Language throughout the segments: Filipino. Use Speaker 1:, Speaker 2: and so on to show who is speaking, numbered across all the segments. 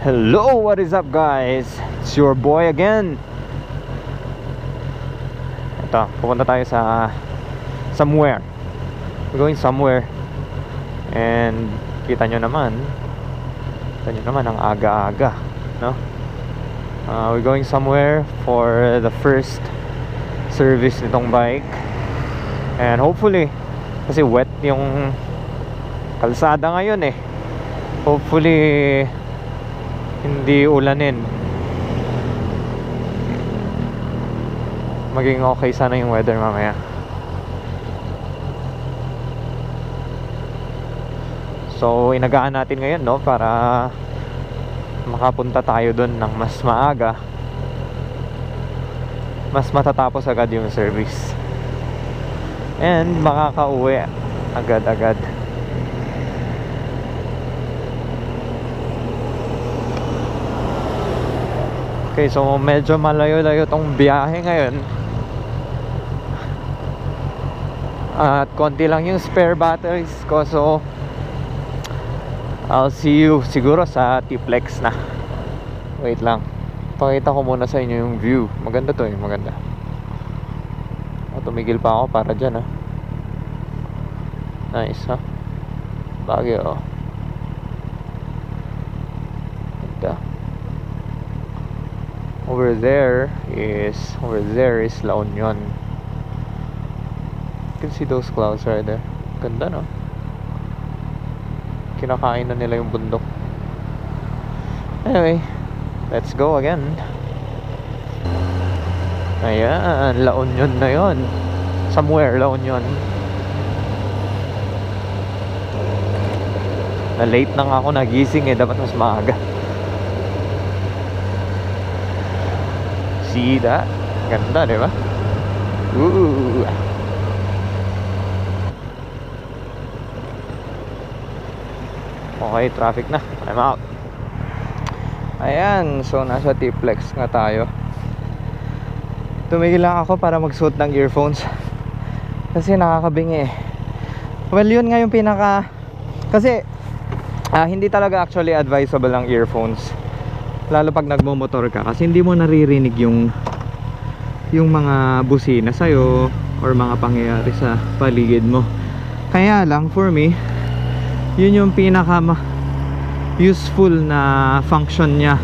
Speaker 1: Hello, what is up guys? It's your boy again. Ito, pupunta tayo sa somewhere. We're going somewhere. And kita nyo naman ang aga-aga, no? We're going somewhere for the first service nitong bike. And hopefully, kasi wet yung kalsada ngayon eh, hopefully hindi ulanin. Maging okay sana yung weather mamaya. So inagaan natin ngayon, no, para makapunta tayo dun ng mas maaga, mas matatapos agad yung service, and makakauwi agad-agad. Okay, so medyo malayo-layo tong biyahe ngayon. At konti lang yung spare batteries ko, so I'll see you siguro sa T-Flex na. Wait lang, pakita ko muna sa inyo yung view. Maganda to eh, maganda. Tumigil pa ako para dyan ah. Nice ha, Baguio. Ganda. Over there is La Union. You can see those clouds right there. Ganda, no? Kinakain na nila yung bundok. Anyway, let's go again. Ayan, La Union na yon. Somewhere La Union. Na late na nga ako nagising eh, dapat mas maaga. See that? Ganda, di ba? Ooh. Okay, traffic na. I'm out. Ayan, so nasa T-Flex nga tayo. Tumigil lang ako para magsuot ng earphones kasi nakakabingi eh. Well, yun nga yung pinaka, kasi hindi talaga actually advisable ang earphones, lalo pag nagmo-motor ka, kasi hindi mo naririnig yung mga busina sa'yo or mga pangyayari sa paligid mo. Kaya lang for me, yun yung pinaka useful na function niya,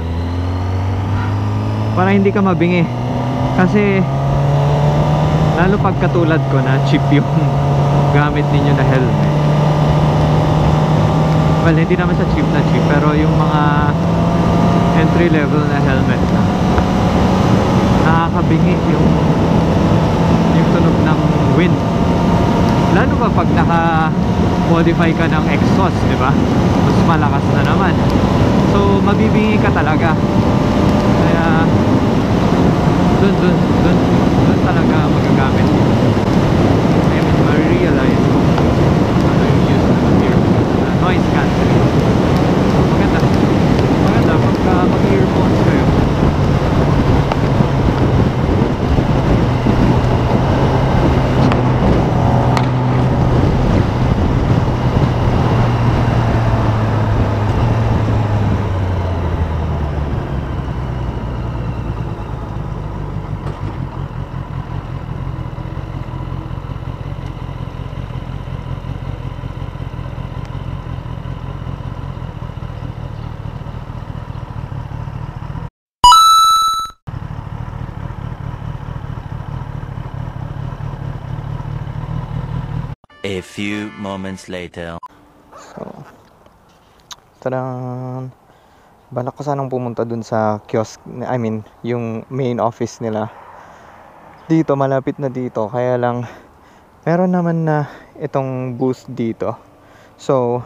Speaker 1: para hindi ka mabingi. Kasi lalo pag katulad ko na cheap yung gamit ninyo na helmet. Well, hindi naman sa cheap na cheap, pero yung mga entry level na helmet na nakakabingi yung tunog ng wind, lalo pa pag naka-modify ka ng exhaust, di ba? Mas malakas na naman, so mabibingi ka talaga. Kaya dun talaga magagamit. I mean, ma-realize mo ano yung use ng earphones, noise cancelling. Maganda pagka mag-earphones kayo.
Speaker 2: A few moments later.
Speaker 1: So, tadaan. Balak ko sanang pumunta dun sa kiosk, I mean, yung main office nila. Dito, malapit na dito. Kaya lang, meron naman na itong booth dito. So,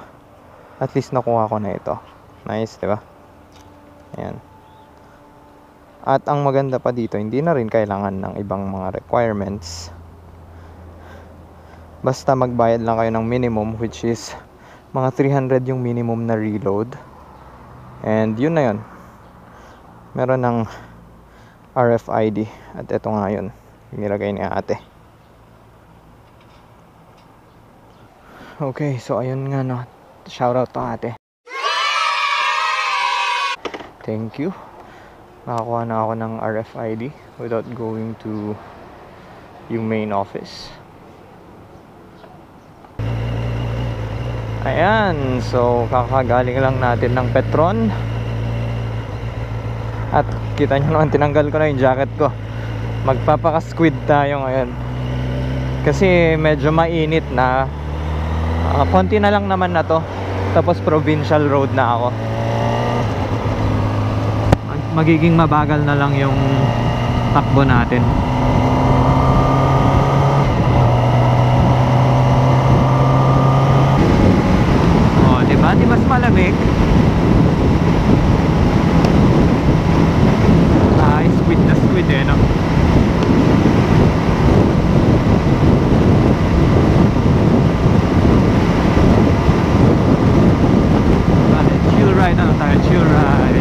Speaker 1: at least nakuha ko na ito. Nice, diba? Ayan. At ang maganda pa dito, hindi na rin kailangan ng ibang mga requirements. Basta magbayad lang kayo ng minimum, which is mga 300 yung minimum na reload. And yun na yun. Meron ng RFID. At ito nga yun, nilagay ni ate. Okay, so ayun nga, no. Shoutout to ate. Thank you. Nakakuha na ako ng RFID without going to yung main office. Ayan, so kakagaling lang natin ng Petron. At kita nyo naman, tinanggal ko na yung jacket ko. Magpapaka-squid tayo ngayon kasi medyo mainit na. Konti na lang naman na to, tapos provincial road na ako. Magiging mabagal na lang yung takbo natin. Oh, diba? Di mas malamig. Ay, squid na squid eh, no? Chill ride na tayo, chill ride.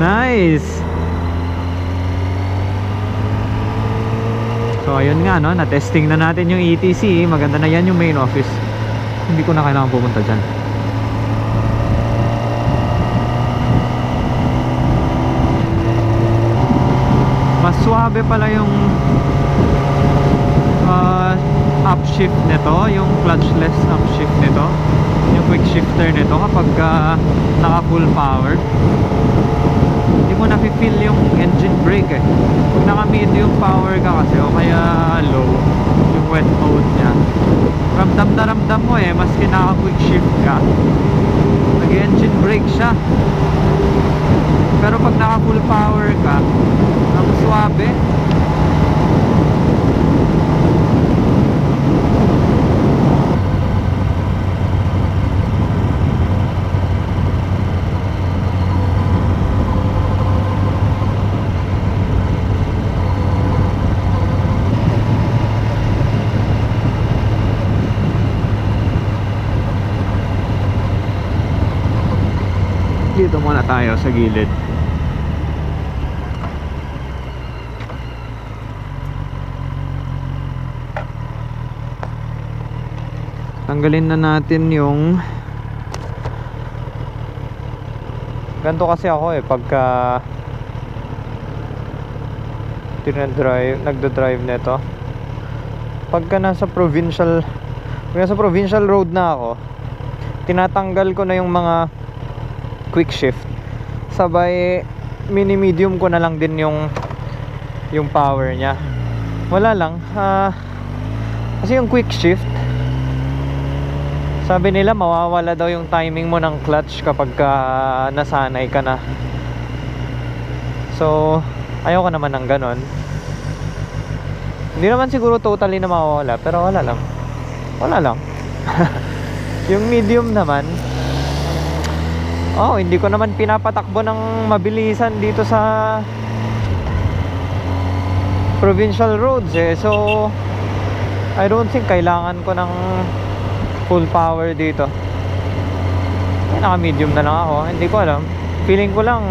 Speaker 1: Nice. So ayun nga, no, na-testing na natin yung ETC. Maganda na yan yung main office. Hindi ko na kailangan pumunta dyan. Mas suabe pala yung upshift nito, yung clutchless upshift nito, yung quick shifter nito kapag naka full power. Hindi mo na-feel yung engine brake eh. Pag naka medium power ka kasi o kaya low, yung wet mode nya, ramdam na ramdam mo eh, maski naka quick shift ka, nag-engine brake siya. Pero pag naka full power ka, ang suabe. Dito muna tayo sa gilid. Tanggalin na natin yung ganito kasi ako eh, pagka nagdo-drive nito, pagka nasa provincial road na ako, tinatanggal ko na yung mga quick shift, sabay mini-medium ko na lang din yung power nya. Wala lang, kasi yung quick shift, sabi nila mawawala daw yung timing mo ng clutch kapag nasanay ka na. So ayoko naman ng ganon. Hindi naman siguro totally na mawawala, pero wala lang. Yung medium naman, hindi ko naman pinapatakbo ng mabilisan dito sa provincial roads eh. So I don't think kailangan ko ng full power dito. Naka medium na lang ako. Hindi ko alam. Feeling ko lang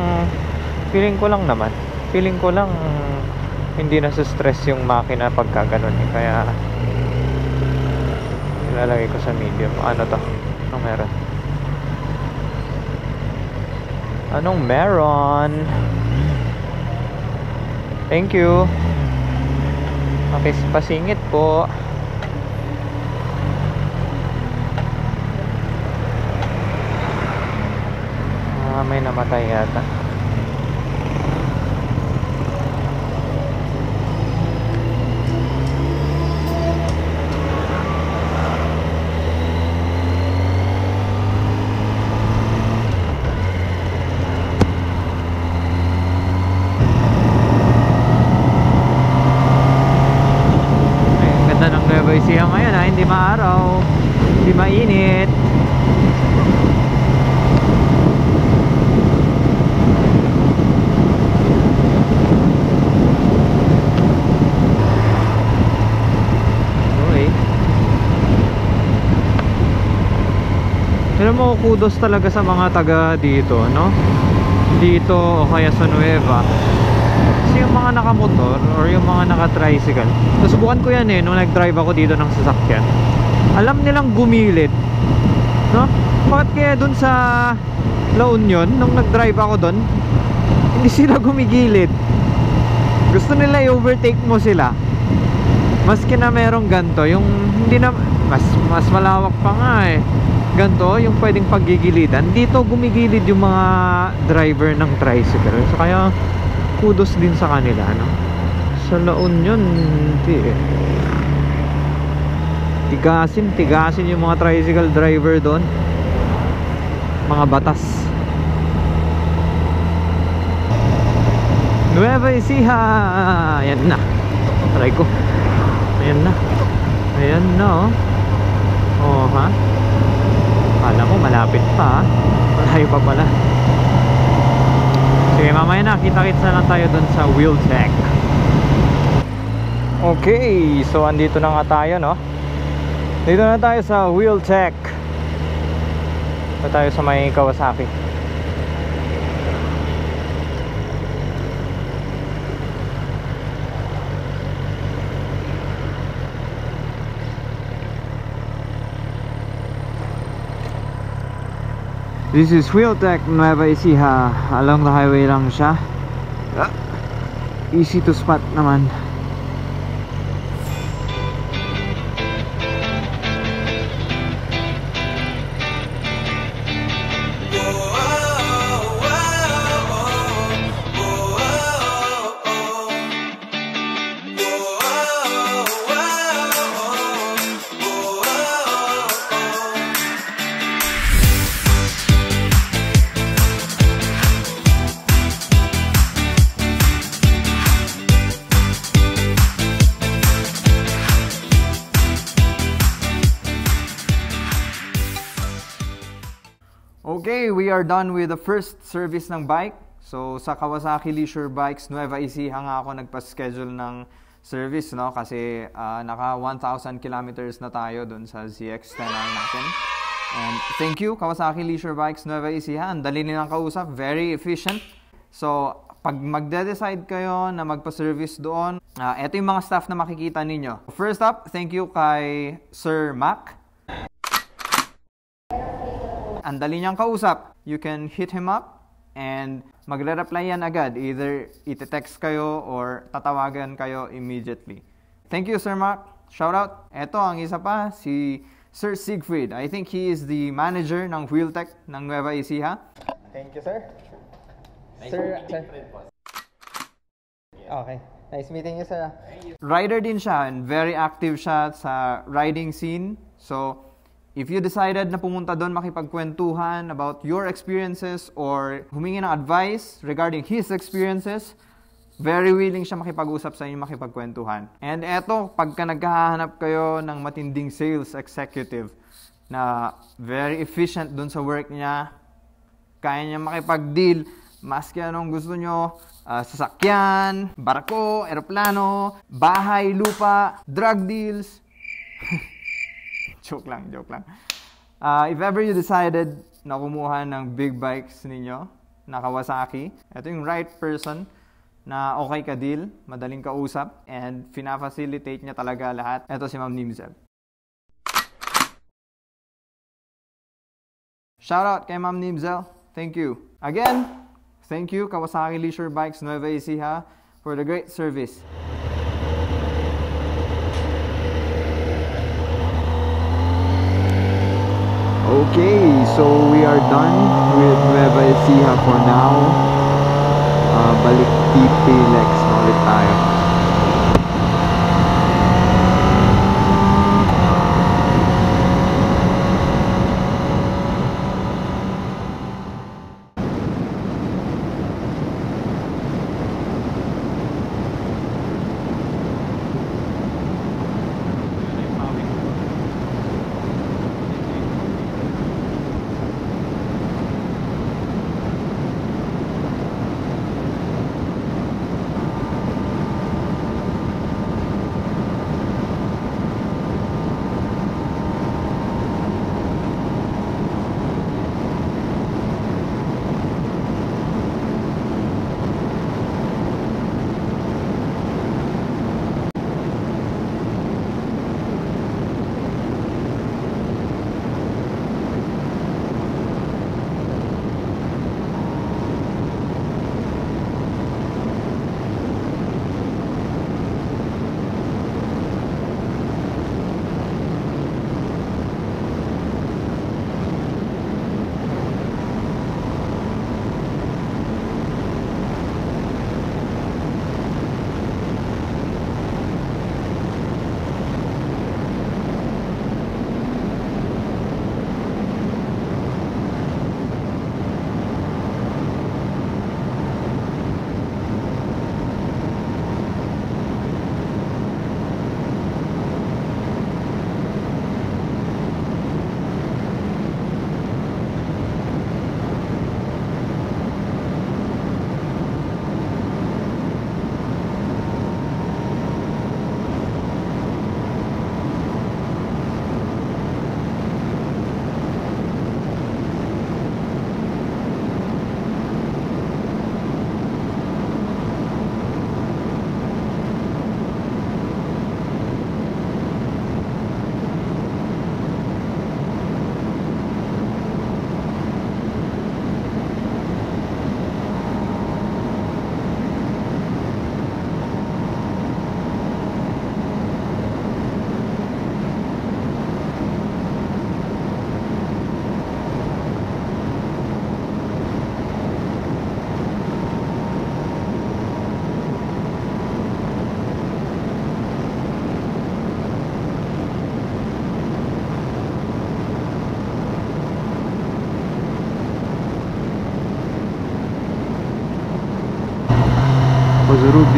Speaker 1: naman. Feeling ko lang hindi na stress yung makina pagka ganun eh. Kaya ilalagay ko sa medium. Ano to? Anong meron? Anong meron? Thank you. Okay, pasingit po. May namatay yata. Siya ngayon hindi maaraw, hindi mainit. Alam mo, kudos talaga sa mga taga dito, no? Dito o kaya sa Nueva. Kasi yung mga nakamotor or yung mga naka-tricycle, nasubukan ko yan nung nag-drive ako dito ng sasakyan. Alam nilang gumilid, no? Bakit kaya dun sa La Union, nung nag-drive ako dun, hindi sila gumigilid? Gusto nila i-overtake mo sila. Maski na merong ganto, yung hindi na, mas malawak pa nga ganto, yung pwedeng paggigilidan. Dito gumigilid yung mga driver ng tricycle. So kaya kudos din sa kanila, no? Sa La Union, hindi tigasin yung mga tricycle driver doon. Mga batas. Nueva Ecija. Ayan na. Try ko. Ayan na. Ayan na, oh. Ha? Kala mo malapit pa, ha? Malayo pa pala. Sige, mamaya na. Kita-kits na lang tayo dun sa Wheeltech. Okay. So, andito na nga tayo, no? Dito na tayo sa Wheeltech. Dito tayo sa may Kawasaki. This is Wheeltech Nueva Ecija. Along the highway lang siya. Easy to spot naman. Okay, we are done with the first service ng bike. So, sa Kawasaki Leisure Bikes Nueva Ecija nga ako nagpa-schedule ng service, no? Kasi naka 1,000 kilometers na tayo dun sa ZX-10 natin. And thank you, Kawasaki Leisure Bikes Nueva Ecija. Ang dali nilang kausap, very efficient. So, pag magde-decide kayo na magpa-service doon, eto yung mga staff na makikita ninyo. First up, thank you kay Sir Mac. Ang dali niyang kausap. You can hit him up and magre-reply yan agad. Either ite-text kayo or tatawagan kayo immediately. Thank you, Sir Mark. Shout out. Eto, ang isa pa, si Sir Siegfried. I think he is the manager ng Wheeltech ng Nueva Ecija. Thank you, sir. Sir. Okay. Nice meeting you, sir. Rider din siya and very active siya sa riding scene. So, if you decided na pumunta doon makipagkwentuhan about your experiences or humingi ng advice regarding his experiences, very willing siya makipag-usap sa inyo, makipagkwentuhan. And eto, pagka naghahanap kayo ng matinding sales executive na very efficient doon sa work niya, kaya niya makipag-deal, maski anong gusto nyo, sasakyan, barko, eroplano, bahay, lupa, drug deals. Joke lang. If ever you decided na kumuha ng big bikes ninyo, na Kawasaki, ito yung right person na okay ka deal, madaling kausap, and fina-facilitate niya talaga lahat. Ito si Ma'am Nimzel. Shout out kay Ma'am Nimzel. Thank you. Again, thank you Kawasaki Leisure Bikes Nueva Ecija for the great service. Okay, so we are done with Nueva Ecija for now. Balik TP-Lex na ulit tayo.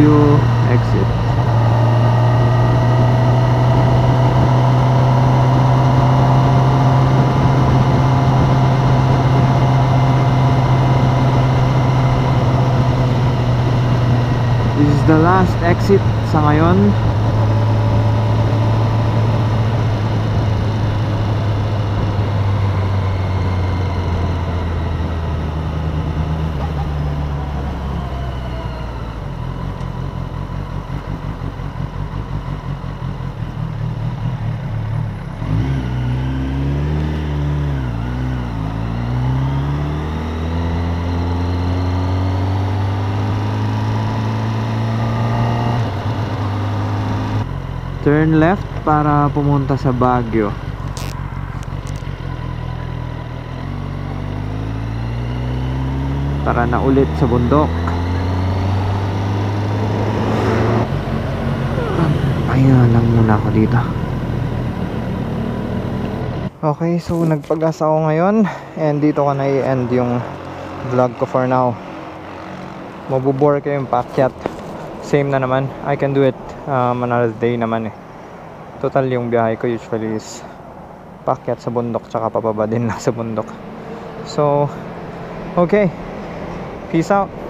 Speaker 1: View exit. This is the last exit sa ngayon. Turn left para pumunta sa Baguio. Tara na ulit sa bundok. Pahinga lang muna ako dito. Okay, so nagpagas ako ngayon and dito ko na i-end yung vlog ko for now. Mabubore kayo yung paakyat. Same na naman, I can do it another day naman eh. Total yung biyahe ko usually is paakyat sa bundok tsaka pababa din lang sa bundok. So okay, peace out.